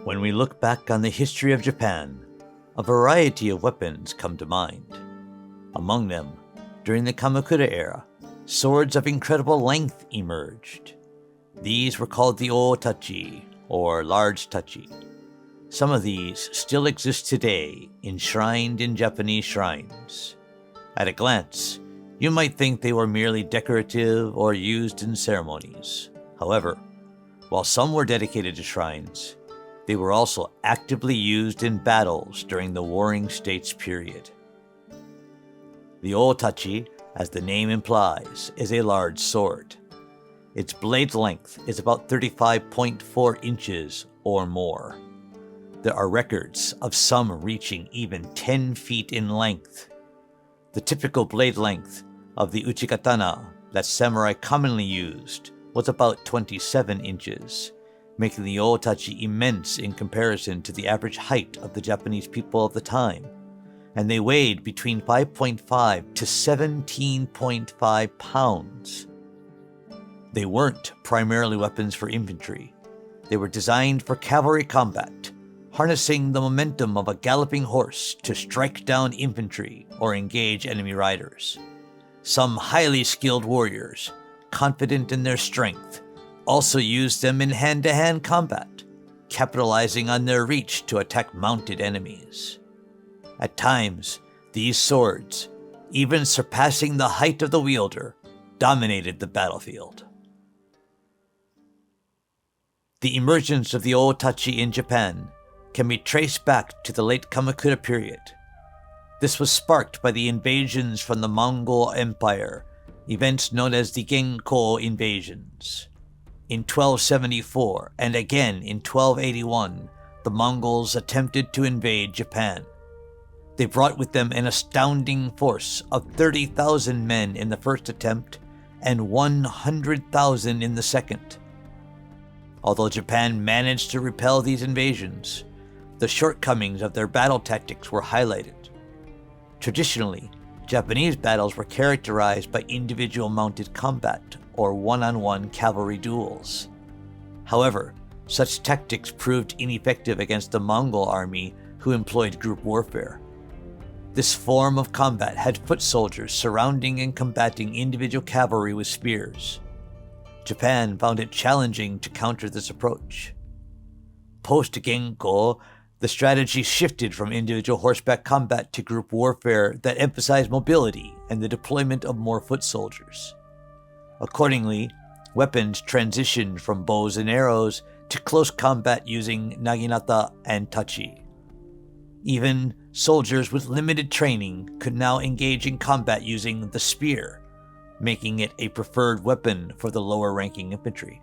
When we look back on the history of Japan, a variety of weapons come to mind. Among them, during the Kamakura era, swords of incredible length emerged. These were called the Ootachi, or large tachi. Some of these still exist today, enshrined in Japanese shrines. At a glance, you might think they were merely decorative or used in ceremonies. However, while some were dedicated to shrines, they were also actively used in battles during the Warring States period. The Ootachi, as the name implies, is a large sword. Its blade length is about 35.4 inches or more. There are records of some reaching even 10 feet in length. The typical blade length of the Katana that samurai commonly used was about 27 inches, making the Ootachi immense in comparison to the average height of the Japanese people of the time, and they weighed between 5.5 to 17.5 pounds. They weren't primarily weapons for infantry. They were designed for cavalry combat, harnessing the momentum of a galloping horse to strike down infantry or engage enemy riders. Some highly skilled warriors, confident in their strength, also used them in hand-to-hand combat, capitalizing on their reach to attack mounted enemies. At times, these swords, even surpassing the height of the wielder, dominated the battlefield. The emergence of the Ootachi in Japan can be traced back to the late Kamakura period. This was sparked by the invasions from the Mongol Empire, events known as the Genko invasions. In 1274 and again in 1281, the Mongols attempted to invade Japan. They brought with them an astounding force of 30,000 men in the first attempt and 100,000 in the second. Although Japan managed to repel these invasions, the shortcomings of their battle tactics were highlighted. Traditionally, Japanese battles were characterized by individual mounted combat or one-on-one cavalry duels. However, such tactics proved ineffective against the Mongol army who employed group warfare. This form of combat had foot soldiers surrounding and combating individual cavalry with spears. Japan found it challenging to counter this approach. Post-Genko, the strategy shifted from individual horseback combat to group warfare that emphasized mobility and the deployment of more foot soldiers. Accordingly, weapons transitioned from bows and arrows to close combat using naginata and tachi. Even soldiers with limited training could now engage in combat using the spear, making it a preferred weapon for the lower-ranking infantry.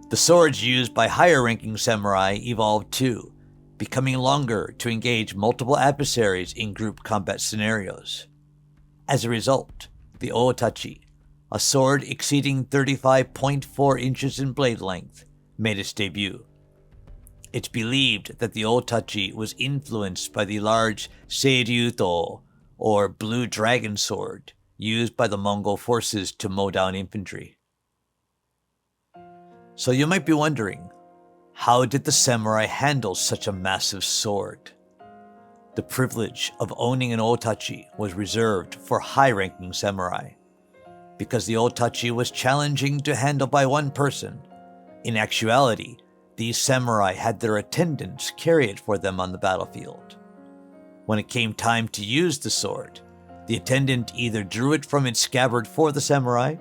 The swords used by higher-ranking samurai evolved too, becoming longer to engage multiple adversaries in group combat scenarios. As a result, the Ootachi, a sword exceeding 35.4 inches in blade length, made its debut. It's believed that the Ootachi was influenced by the large Seiryuto, or blue dragon sword, used by the Mongol forces to mow down infantry. So you might be wondering, how did the samurai handle such a massive sword? The privilege of owning an Ootachi was reserved for high-ranking samurai. Because the Ootachi was challenging to handle by one person, in actuality, these samurai had their attendants carry it for them on the battlefield. When it came time to use the sword, the attendant either drew it from its scabbard for the samurai,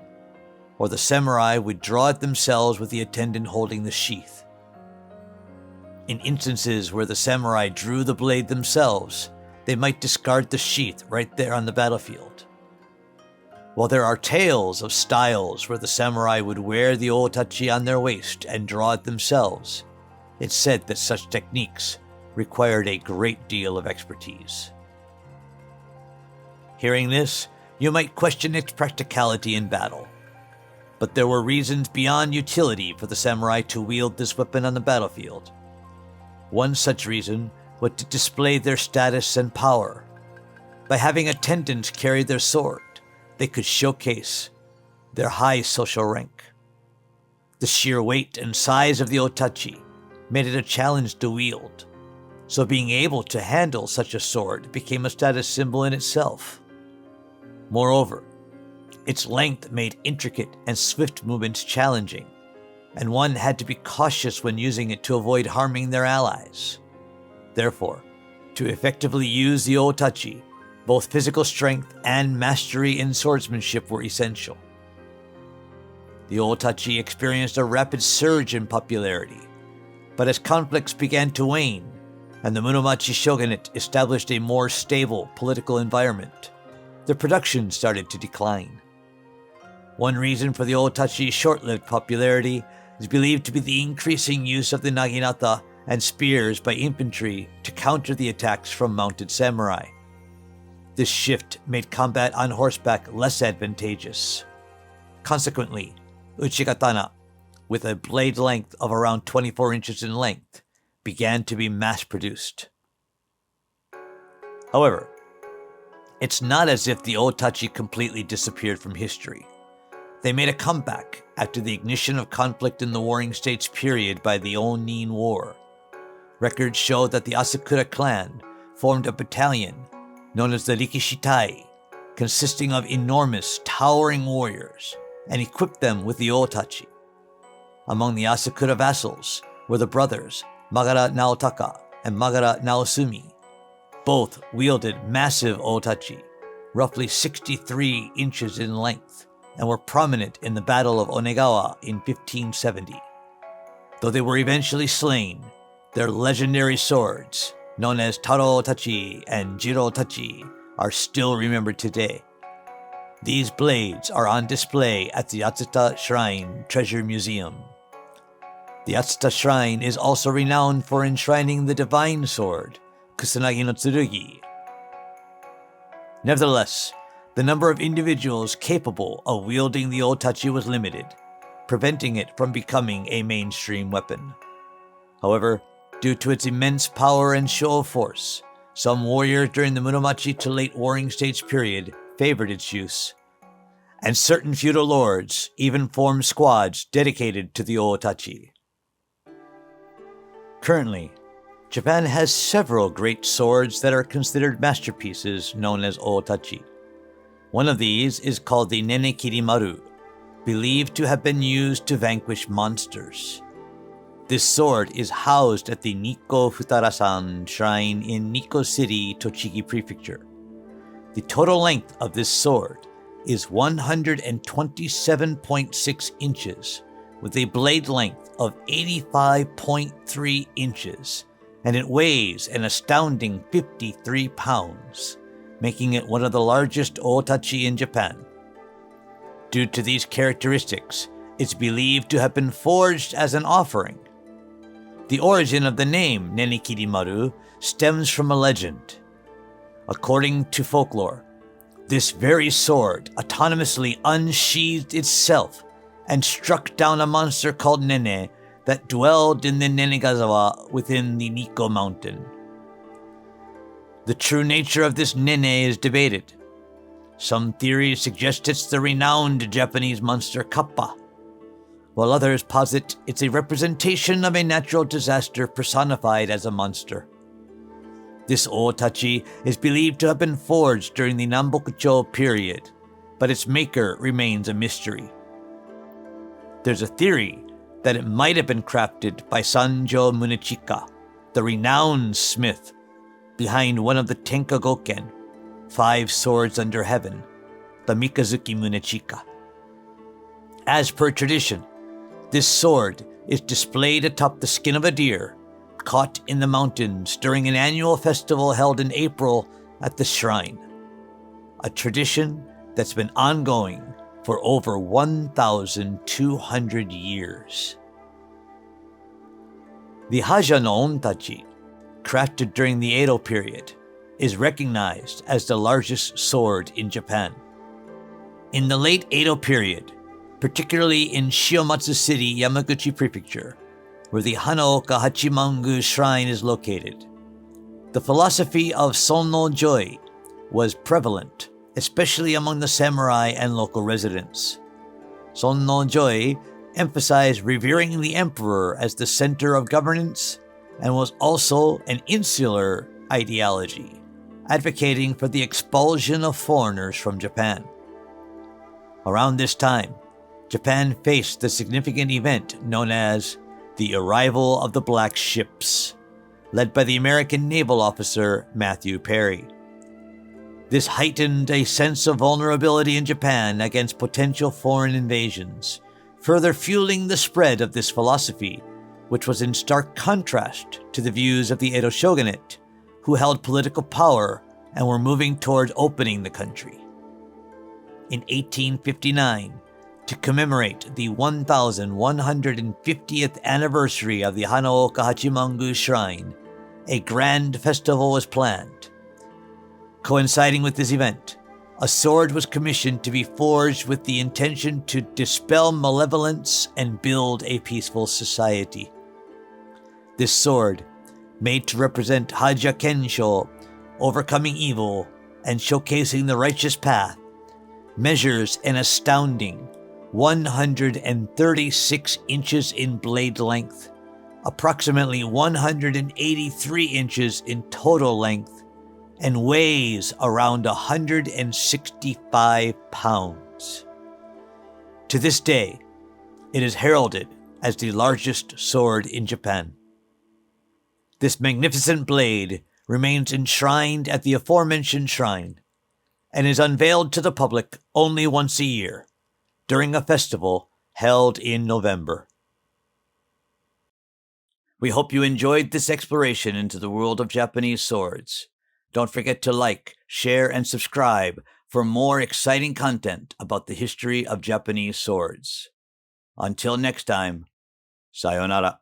or the samurai would draw it themselves with the attendant holding the sheath. In instances where the samurai drew the blade themselves, they might discard the sheath right there on the battlefield. While there are tales of styles where the samurai would wear the Ootachi on their waist and draw it themselves, it's said that such techniques required a great deal of expertise. Hearing this, you might question its practicality in battle. But there were reasons beyond utility for the samurai to wield this weapon on the battlefield. One such reason was to display their status and power. By having attendants carry their sword, they could showcase their high social rank. The sheer weight and size of the Ootachi made it a challenge to wield, so being able to handle such a sword became a status symbol in itself. Moreover, its length made intricate and swift movements challenging, and one had to be cautious when using it to avoid harming their allies. Therefore, to effectively use the Ootachi, both physical strength and mastery in swordsmanship were essential. The Ootachi experienced a rapid surge in popularity, but as conflicts began to wane and the Muromachi shogunate established a more stable political environment, the production started to decline. One reason for the Ootachi's short-lived popularity is believed to be the increasing use of the naginata and spears by infantry to counter the attacks from mounted samurai. This shift made combat on horseback less advantageous. Consequently, Uchi-katana, with a blade length of around 24 inches in length, began to be mass-produced. However, it's not as if the Ootachi completely disappeared from history. They made a comeback after the ignition of conflict in the Warring States period by the Onin War. Records show that the Asakura clan formed a battalion known as the Rikishitai, consisting of enormous, towering warriors, and equipped them with the Ootachi. Among the Asakura vassals were the brothers Magara Naotaka and Magara Naosumi. Both wielded massive Ootachi, roughly 63 inches in length, and were prominent in the Battle of Onegawa in 1570. Though they were eventually slain, their legendary swords, known as Taro Tachi and Jiro Tachi, are still remembered today. These blades are on display at the Atsuta Shrine Treasure Museum. The Atsuta Shrine is also renowned for enshrining the divine sword, Kusanagi no Tsurugi. Nevertheless, the number of individuals capable of wielding the Ootachi was limited, preventing it from becoming a mainstream weapon. However, due to its immense power and show of force, some warriors during the Muromachi to late Warring States period favored its use, and certain feudal lords even formed squads dedicated to the Ootachi. Currently, Japan has several great swords that are considered masterpieces known as Ootachi. One of these is called the Nene Kirimaru, believed to have been used to vanquish monsters. This sword is housed at the Nikko Futarasan Shrine in Nikko City, Tochigi Prefecture. The total length of this sword is 127.6 inches, with a blade length of 85.3 inches, and it weighs an astounding 53 pounds, making it one of the largest Ootachi in Japan. Due to these characteristics, it's believed to have been forged as an offering. The origin of the name Nene Kirimaru stems from a legend. According to folklore, this very sword autonomously unsheathed itself and struck down a monster called Nene that dwelled in the Nenegazawa within the Nikko mountain. The true nature of this Nene is debated. Some theories suggest it's the renowned Japanese monster Kappa, while others posit it's a representation of a natural disaster personified as a monster. This Ootachi is believed to have been forged during the Nambokucho period, but its maker remains a mystery. There's a theory that it might have been crafted by Sanjo Munechika, the renowned smith behind one of the Tenka Goken, 5 swords under heaven, the Mikazuki Munechika. As per tradition, this sword is displayed atop the skin of a deer, caught in the mountains during an annual festival held in April at the shrine, a tradition that's been ongoing for over 1,200 years. The Haja no Ontachi, crafted during the Edo period, is recognized as the largest sword in Japan. In the late Edo period, particularly in Shiomatsu City, Yamaguchi Prefecture, where the Hanaoka Hachimangu Shrine is located, the philosophy of Sonno Joi was prevalent, especially among the samurai and local residents. Sonno Joi, emphasized revering the emperor as the center of governance and was also an insular ideology, advocating for the expulsion of foreigners from Japan. Around this time, Japan faced the significant event known as the Arrival of the Black Ships, led by the American naval officer Matthew Perry. This heightened a sense of vulnerability in Japan against potential foreign invasions, further fueling the spread of this philosophy, which was in stark contrast to the views of the Edo shogunate, who held political power and were moving toward opening the country. In 1859, to commemorate the 1150th anniversary of the Hanaoka Hachimangu Shrine, a grand festival was planned. Coinciding with this event, a sword was commissioned to be forged with the intention to dispel malevolence and build a peaceful society. This sword, made to represent Haja Kensho, overcoming evil and showcasing the righteous path, measures an astounding 136 inches in blade length, approximately 183 inches in total length, and weighs around 165 pounds. To this day, it is heralded as the largest sword in Japan. This magnificent blade remains enshrined at the aforementioned shrine and is unveiled to the public only once a year, during a festival held in November. We hope you enjoyed this exploration into the world of Japanese swords. Don't forget to like, share, and subscribe for more exciting content about the history of Japanese swords. Until next time, sayonara.